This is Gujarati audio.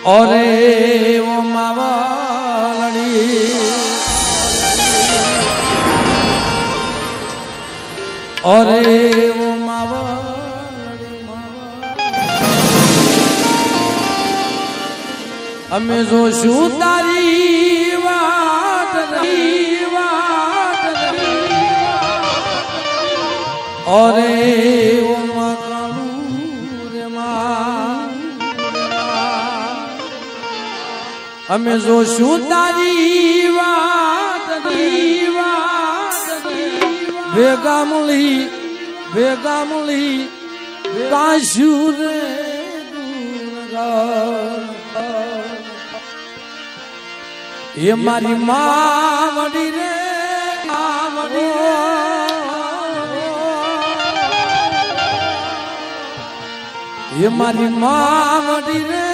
ઓરે ઓ માવડી ઓરે ઓ માવડી અમે જોશું તારી વાત ઓરે ઓ અમે જોશું તારી વાત ભેગા મળી ગાશું રે એ મારી માવડી રે એ મારી માવડી રે